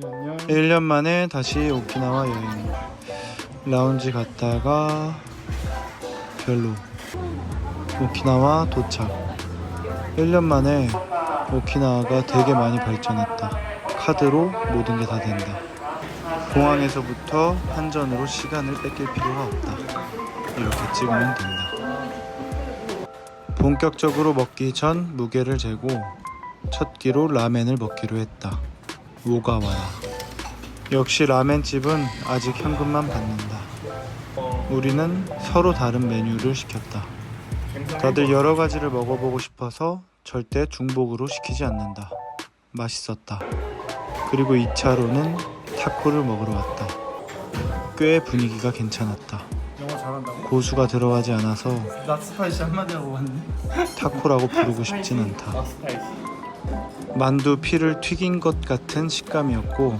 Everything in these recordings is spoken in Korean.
1년 만에 다시 오키나와 여행. 라운지 갔다가 별로. 오키나와 도착. 1년 만에 오키나와가 되게 많이 발전했다. 카드로 모든 게 다 된다. 공항에서부터 한전으로 시간을 뺏길 필요가 없다. 이렇게 찍으면 된다. 본격적으로 먹기 전 무게를 재고 첫 끼로 라멘을 먹기로 했다. 오가와라. 역시 라멘집은 아직 현금만 받는다. 우리는 서로 다른 메뉴를 시켰다. 다들 여러 가지를 먹어보고 싶어서 절대 중복으로 시키지 않는다. 맛있었다. 그리고 2차로는 타코를 먹으러 왔다. 꽤 분위기가 괜찮았다. 영어 잘한다고? 고수가 들어가지 않아서 낫스파이시 한마디 하고 왔네. 타코라고 부르고 싶진 않다. 낫스파이시. 만두 피를 튀긴 것 같은 식감이었고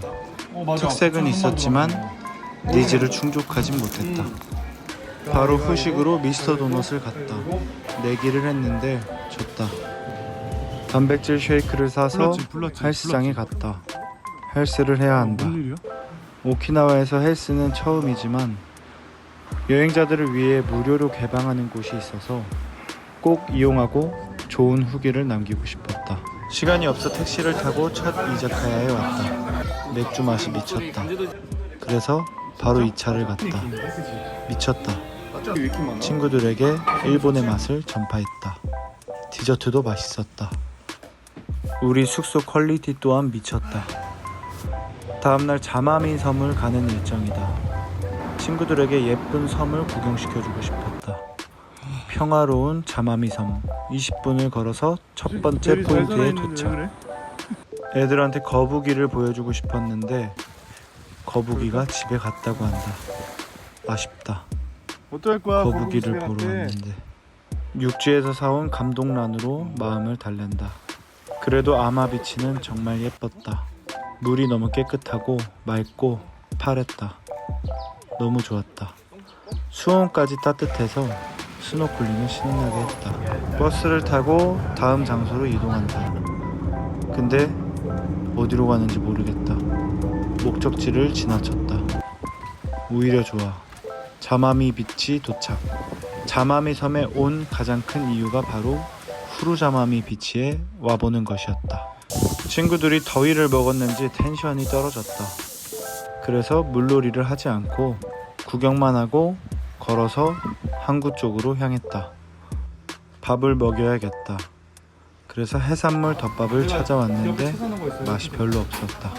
맞아. 특색은 있었지만 니즈를 충족하진 못했다. 바로 후식으로 미스터 도넛을 갔다. 내기를 했는데 졌다. 단백질 쉐이크를 사서 헬스장에 갔다. 헬스를 해야 한다. 오키나와에서 헬스는 처음이지만 여행자들을 위해 무료로 개방하는 곳이 있어서 꼭 이용하고 좋은 후기를 남기고 싶었다. 시간이 없어 택시를 타고 첫 이자카야에 왔다. 맥주 맛이 미쳤다. 그래서 바로 2차를 갔다. 미쳤다. 친구들에게 일본의 맛을 전파했다. 디저트도 맛있었다. 우리 숙소 퀄리티 또한 미쳤다. 다음날 자마미 섬을 가는 일정이다. 친구들에게 예쁜 섬을 구경시켜주고 싶었다. 평화로운 자마미 섬. 20분을 걸어서 첫 번째 포인트에 도착. 애들한테 거북이를 보여주고 싶었는데 거북이가 집에 갔다고 한다. 아쉽다. 어떡할 거야? 거북이를 보러 왔는데. 육지에서 사온 감동란으로 마음을 달랜다. 그래도 아마비치는 정말 예뻤다. 물이 너무 깨끗하고 맑고 파랬다. 너무 좋았다. 수온까지 따뜻해서 스노클링을 신나게 했다. 버스를 타고 다음 장소로 이동한다. 근데 어디로 가는지 모르겠다. 목적지를 지나쳤다. 오히려 좋아. 자마미 비치 도착. 자마미 섬에 온 가장 큰 이유가 바로 후루자마미 비치에 와보는 것이었다. 친구들이 더위를 먹었는지 텐션이 떨어졌다. 그래서 물놀이를 하지 않고 구경만 하고 걸어서 항구 쪽으로 향했다. 밥을 먹여야겠다. 그래서 해산물 덮밥을 찾아왔는데 맛이 별로 없었다.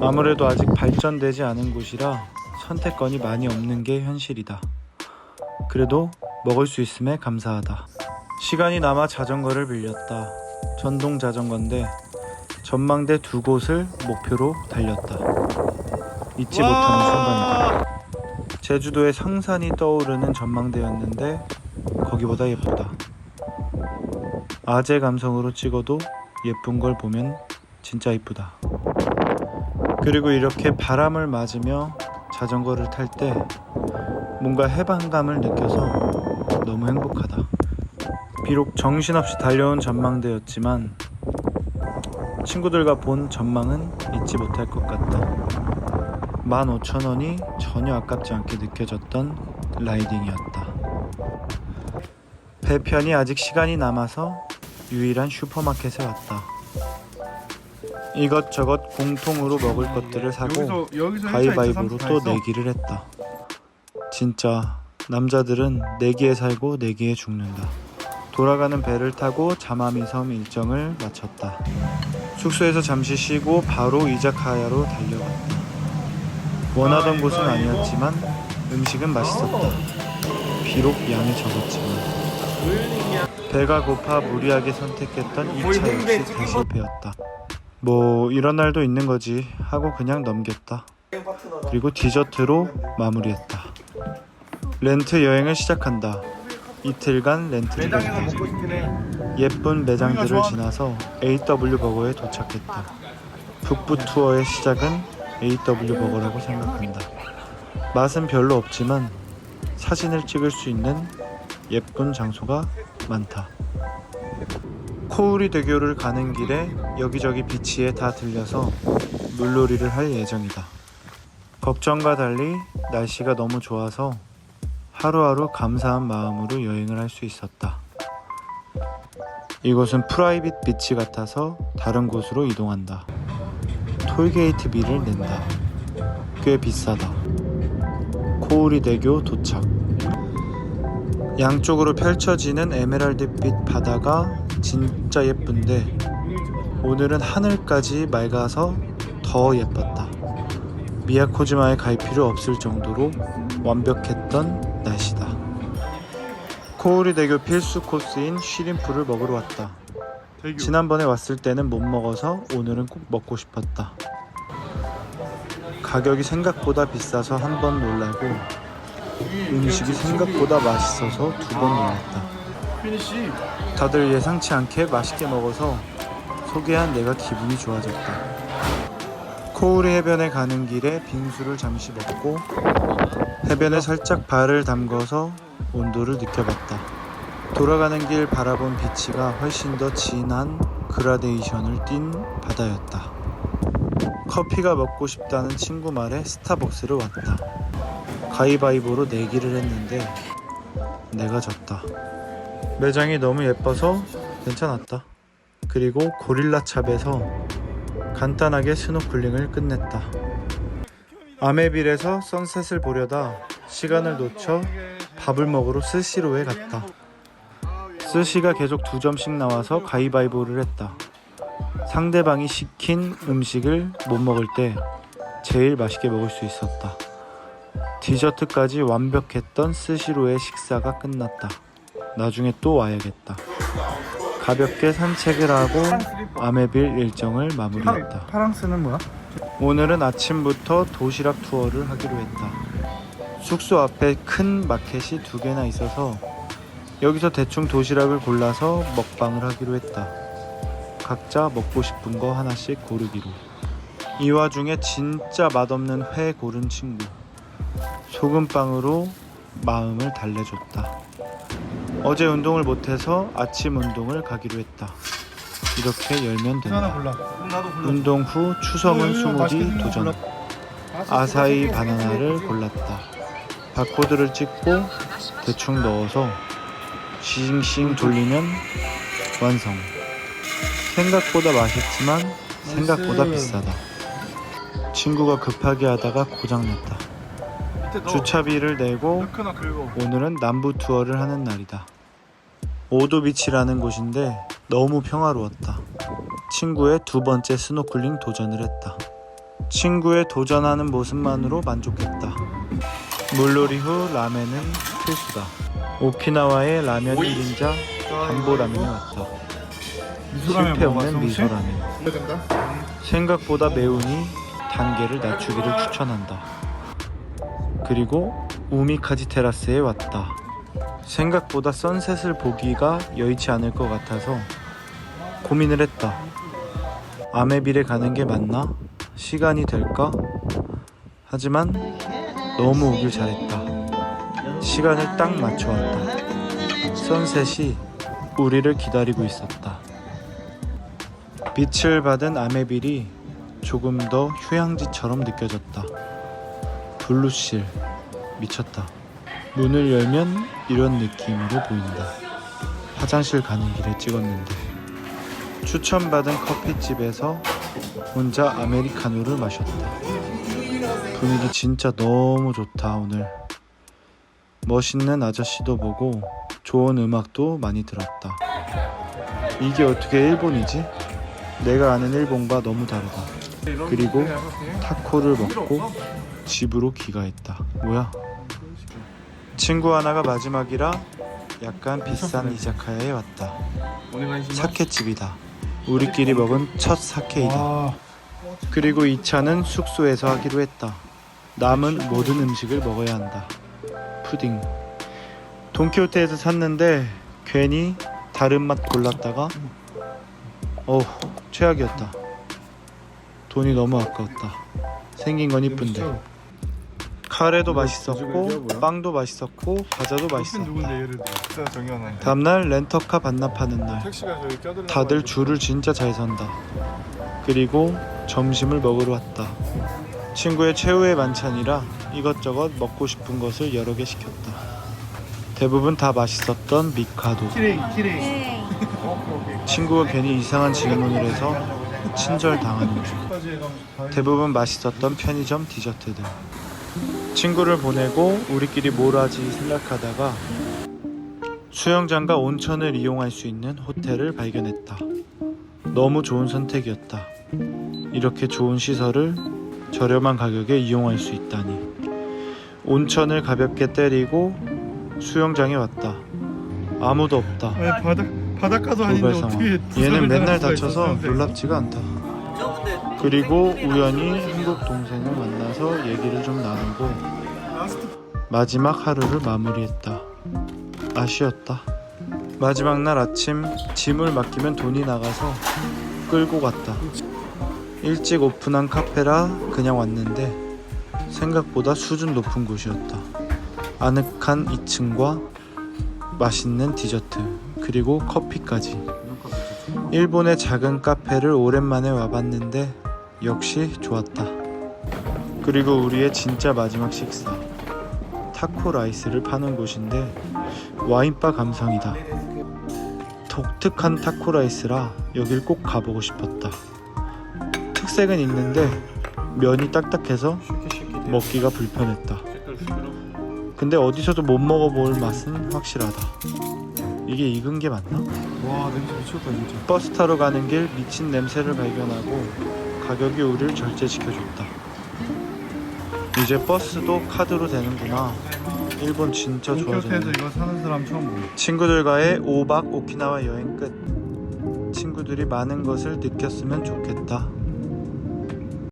아무래도 아직 발전되지 않은 곳이라 선택권이 많이 없는 게 현실이다. 그래도 먹을 수 있음에 감사하다. 시간이 남아 자전거를 빌렸다. 전동 자전거인데 전망대 2곳을 목표로 달렸다. 잊지 못하는 순간이다. 제주도의 성산이 떠오르는 전망대였는데 거기보다 예쁘다. 아재 감성으로 찍어도 예쁜 걸 보면 진짜 이쁘다. 그리고 이렇게 바람을 맞으며 자전거를 탈 때 뭔가 해방감을 느껴서 너무 행복하다. 비록 정신없이 달려온 전망대였지만 친구들과 본 전망은 잊지 못할 것 같다. 15,000원이 전혀 아깝지 않게 느껴졌던 라이딩이었다. 배편이 아직 시간이 남아서 유일한 슈퍼마켓에 왔다. 이것저것 공통으로 먹을 것들을 사고 가위바위보로 또 내기를 했다. 진짜 남자들은 내기에 살고 내기에 죽는다. 돌아가는 배를 타고 자마미 섬 일정을 마쳤다. 숙소에서 잠시 쉬고 바로 이자카야로 달려갔다. 원하던 곳은 아니었지만 음식은 맛있었다. 비록 양이 적었지만. 배가 고파 무리하게 선택했던 2차 역시 대실패였다. 뭐 이런 날도 있는 거지 하고 그냥 넘겼다. 그리고 디저트로 마무리했다. 렌트 여행을 시작한다. 이틀간 렌트를 했다. 예쁜 매장들을 지나서 AW 버거에 도착했다. 북부 투어의 시작은 AW 버거라고 생각한다. 맛은 별로 없지만 사진을 찍을 수 있는 예쁜 장소가 많다. 코우리 대교를 가는 길에 여기저기 비치에 다 들려서 물놀이를 할 예정이다. 걱정과 달리 날씨가 너무 좋아서 하루하루 감사한 마음으로 여행을 할 수 있었다. 이곳은 프라이빗 비치 같아서 다른 곳으로 이동한다. 톨게이트비를 낸다. 꽤 비싸다. 코우리 대교 도착. 양쪽으로 펼쳐지는 에메랄드빛 바다가 진짜 예쁜데 오늘은 하늘까지 맑아서 더 예뻤다. 미야코지마에 갈 필요 없을 정도로 완벽했던 날씨다. 코우리 대교 필수 코스인 쉬림프를 먹으러 왔다. 지난번에 왔을 때는 못 먹어서 오늘은 꼭 먹고 싶었다. 가격이 생각보다 비싸서 한 번 놀라고 음식이 생각보다 맛있어서 두 번 놀랐다. 피니쉬. 다들 예상치 않게 맛있게 먹어서 소개한 내가 기분이 좋아졌다. 코우리 해변에 가는 길에 빙수를 잠시 먹고 해변에 살짝 발을 담궈서 온도를 느껴봤다. 돌아가는 길 바라본 비치가 훨씬 더 진한 그라데이션을 띤 바다였다. 커피가 먹고 싶다는 친구 말에 스타벅스를 왔다. 가위바위보로 내기를 했는데 내가 졌다. 매장이 너무 예뻐서 괜찮았다. 그리고 고릴라 찹에서 간단하게 스노클링을 끝냈다. 아메빌에서 선셋을 보려다 시간을 놓쳐 밥을 먹으러 스시로에 갔다. 스시가 계속 2점씩 나와서 가위바위보를 했다. 상대방이 시킨 음식을 못 먹을 때 제일 맛있게 먹을 수 있었다. 디저트까지 완벽했던 스시로의 식사가 끝났다. 나중에 또 와야겠다. 가볍게 산책을 하고 아메빌 일정을 마무리했다. 파랑스는 뭐야? 오늘은 아침부터 도시락 투어를 하기로 했다. 숙소 앞에 큰 마켓이 2개나 있어서 여기서 대충 도시락을 골라서 먹방을 하기로 했다. 각자 먹고 싶은 거 하나씩 고르기로. 이 와중에 진짜 맛없는 회 고른 친구. 소금빵으로 마음을 달래줬다. 어제 운동을 못해서 아침 운동을 가기로 했다. 이렇게 열면 하나 된다. 골라. 나도 골라. 운동 후 추성훈 스무디 맛있겠는 거 도전. 골라. 아사히 바나나를 골랐다. 바코드를 찍고 대충 넣어서 싱싱 돌리면 완성. 생각보다 맛있지만 생각보다 비싸다. 친구가 급하게 하다가 고장났다. 밑에 넣어. 주차비를 내고 넣거나 긁어. 오늘은 남부 투어를 하는 날이다. 오도비치라는 곳인데 너무 평화로웠다. 친구의 2번째 스노클링 도전을 했다. 친구의 도전하는 모습만으로 만족했다. 물놀이 후 라멘은 필수다. 오키나와의 라면 1인자 담보라면에 왔다. 실패 없는 미소라면. 생각보다 매우니 단계를 낮추기를 추천한다. 그리고 우미카지 테라스에 왔다. 생각보다 선셋을 보기가 여의치 않을 것 같아서 고민을 했다. 아메빌에 가는 게 맞나? 시간이 될까? 하지만 너무 오길 잘했다. 시간을 딱 맞춰왔다. 선셋이 우리를 기다리고 있었다. 빛을 받은 아메빌이 조금 더 휴양지처럼 느껴졌다. 블루실 미쳤다. 문을 열면 이런 느낌으로 보인다. 화장실 가는 길에 찍었는데. 추천받은 커피집에서 혼자 아메리카노를 마셨다. 분위기 진짜 너무 좋다. 오늘 멋있는 아저씨도 보고 좋은 음악도 많이 들었다. 이게 어떻게 일본이지? 내가 아는 일본과 너무 다르다. 그리고 타코를 먹고 집으로 귀가했다. 뭐야? 친구 하나가 마지막이라 약간 비싼 이자카야에 왔다. 사케집이다. 우리끼리 먹은 첫 사케이다. 그리고 2차는 숙소에서 하기로 했다. 남은 모든 음식을 먹어야 한다. 푸딩. 돈키호테에서 샀는데 괜히 다른 맛 골랐다가 최악이었다. 돈이 너무 아까웠다. 생긴 건 이쁜데. 카레도 맛있었고 빵도 맛있었고 과자도 맛있었다. 얘를 진짜 정연한데. 다음날 렌터카 반납하는 날. 택시가 저기 껴들어. 다들 줄을 진짜 잘 선다. 그리고 점심을 먹으러 왔다. 친구의 최후의 만찬이라 이것저것 먹고 싶은 것을 여러 개 시켰다. 대부분 다 맛있었던 미카도. 키레이. 네. 친구가 괜히 이상한 질문을 해서 친절당하는 중. 대부분 맛있었던 편의점 디저트들. 친구를 보내고 우리끼리 뭘 하지 생각하다가 수영장과 온천을 이용할 수 있는 호텔을 발견했다. 너무 좋은 선택이었다. 이렇게 좋은 시설을 저렴한 가격에 이용할 수 있다니. 온천을 가볍게 때리고 수영장에 왔다. 아무도 없다. 바닷가도 아닌데 돌발 어떻게 상황. 얘는 맨날 다쳐서 놀랍지가 않다. 그리고 우연히 한국 동생을 만나서 얘기를 좀 나누고 마지막 하루를 마무리했다. 아쉬웠다. 마지막 날 아침 짐을 맡기면 돈이 나가서 끌고 갔다. 일찍 오픈한 카페라 그냥 왔는데 생각보다 수준 높은 곳이었다. 아늑한 2층과 맛있는 디저트 그리고 커피까지. 일본의 작은 카페를 오랜만에 와봤는데 역시 좋았다. 그리고 우리의 진짜 마지막 식사, 타코 라이스를 파는 곳인데 와인바 감성이다. 독특한 타코 라이스라 여길 꼭 가보고 싶었다. 특색은 있는데 면이 딱딱해서 먹기가 불편했다. 근데 어디서도 못 먹어볼 맛은 확실하다. 이게 익은 게 맞나? 와 냄새 미쳤다 진짜. 버스 타러 가는 길 미친 냄새를 발견하고 가격이 우리를 절제시켜줬다. 이제 버스도 카드로 되는구나. 일본 진짜 도쿄에서 좋아졌네. 이거 사는 사람 처음 보네. 친구들과의 5박 오키나와 여행 끝. 친구들이 많은 것을 느꼈으면 좋겠다.